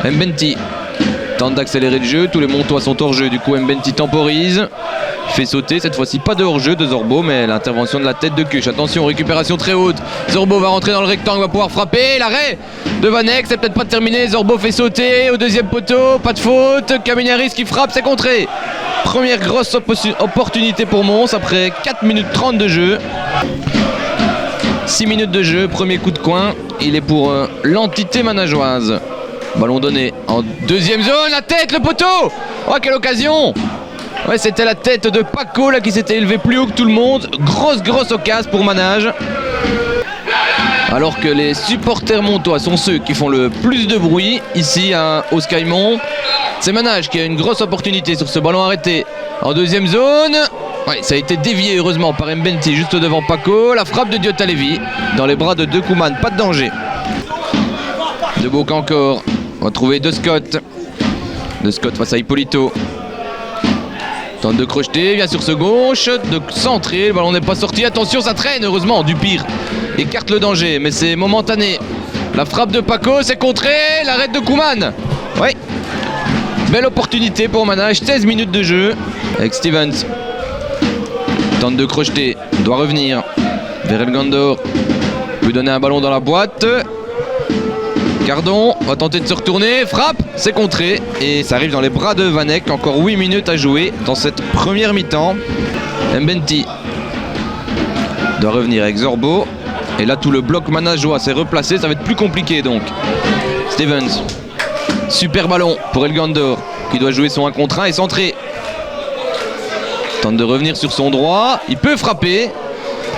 Mbenti tente d'accélérer le jeu, tous les Montois sont hors jeu, du coup Mbenti temporise, fait sauter, cette fois-ci pas de hors-jeu de Zorbo, mais l'intervention de la tête de Kuch. Attention, récupération très haute, Zorbo va rentrer dans le rectangle, va pouvoir frapper, l'arrêt de Vanek, c'est peut-être pas terminé, Zorbo fait sauter au deuxième poteau, pas de faute, Kaminaris qui frappe, c'est contré. Première grosse opportunité pour Mons après 4 minutes 30 de jeu. 6 minutes de jeu, premier coup de coin, il est pour l'entité manageoise. Ballon donné en deuxième zone, la tête, le poteau. Oh, quelle occasion. Ouais, c'était la tête de Paco là qui s'était élevé plus haut que tout le monde. Grosse occasion pour Manage. Alors que les supporters montois sont ceux qui font le plus de bruit ici au Skymont. C'est Manage qui a une grosse opportunité sur ce ballon arrêté en deuxième zone. Ouais, ça a été dévié heureusement par Mbenti juste devant Paco. La frappe de Diotalevi dans les bras de Dekouman, pas de danger. De Boca encore, on va trouver De Scott. De Scott face à Hippolito. Tente de crocheter, vient sur ce gauche, de centrer, le ballon n'est pas sorti, attention ça traîne, heureusement, Dupire écarte le danger, mais c'est momentané. La frappe de Paco, c'est contré, l'arrêt de Kouman. Ouais, belle opportunité pour Manage, 16 minutes de jeu avec Stevens. Tente de crocheter, doit revenir vers El Gandor, peut donner un ballon dans la boîte. Cardon va tenter de se retourner, frappe, c'est contré et ça arrive dans les bras de Vanek. Encore 8 minutes à jouer dans cette première mi-temps. Mbenti doit revenir avec Zorbo et là tout le bloc manageois s'est replacé, ça va être plus compliqué donc. Stevens, super ballon pour El Gandor qui doit jouer son 1 contre 1 et centrer. Tente de revenir sur son droit, il peut frapper.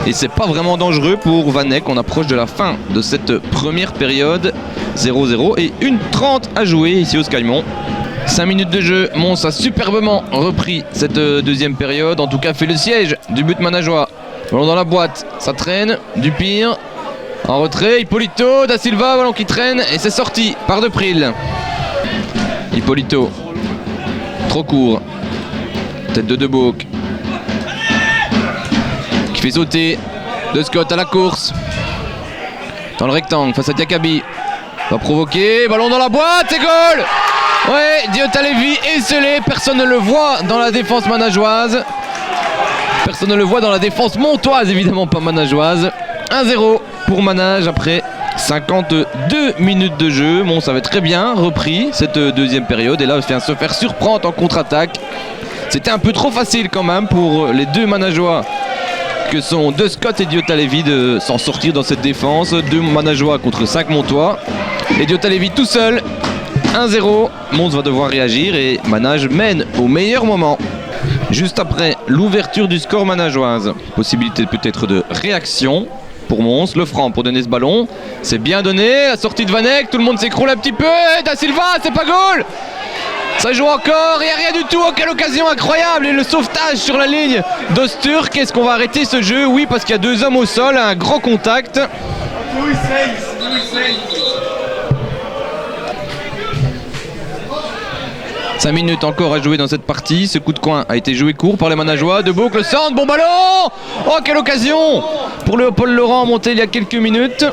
Et c'est pas vraiment dangereux pour Vanek. On approche de la fin de cette première période. 0-0 et 1:30 à jouer ici au Skymont. 5 minutes de jeu. Mons a superbement repris cette deuxième période. En tout cas fait le siège du but manageois. Ballon dans la boîte, ça traîne. Dupire en retrait. Hippolito, Da Silva, ballon qui traîne. Et c'est sorti par Depril. Hippolito. Trop court. Tête de Deboc. Fait sauter De Scott à la course dans le rectangle face à Diakabi, va provoquer, ballon dans la boîte, c'est goal. Ouais, Diotalevi est scellé, personne ne le voit dans la défense manageoise, personne ne le voit dans la défense montoise, évidemment pas manageoise. 1-0 pour Manage après 52 minutes de jeu. Bon, ça avait très bien repris cette deuxième période et là il vient se faire surprendre en contre-attaque. C'était un peu trop facile quand même pour les deux manageois que sont De Scott et Diotalevi de s'en sortir dans cette défense. 2 manageois contre 5 montois et Diotalevi tout seul. 1-0, Mons va devoir réagir et Manage mène au meilleur moment. Juste après l'ouverture du score manageoise, possibilité peut-être de réaction pour Mons. Le franc pour donner ce ballon, c'est bien donné, la sortie de Vanek, tout le monde s'écroule un petit peu, Da Silva, c'est pas goal. Ça joue encore, il n'y a rien du tout, oh, quelle occasion incroyable. Et le sauvetage sur la ligne d'Osturk. Est-ce qu'on va arrêter ce jeu? Oui, parce qu'il y a 2 hommes au sol, un grand contact. 5 minutes encore à jouer dans cette partie. Ce coup de coin a été joué court par les manageois. Deboc, le centre, bon ballon. Oh, quelle occasion pour Léopold Laurent monté il y a quelques minutes.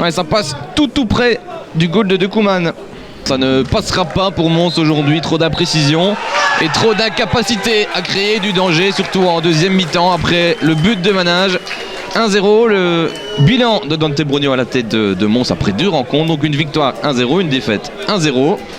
Ouais, ça passe tout près du goal de Dekouman. Ça ne passera pas pour Mons aujourd'hui, trop d'imprécision et trop d'incapacité à créer du danger, surtout en deuxième mi-temps après le but de Manage. 1-0, le bilan de Dante Brogno à la tête de Mons après 2 rencontres, donc une victoire 1-0, une défaite 1-0.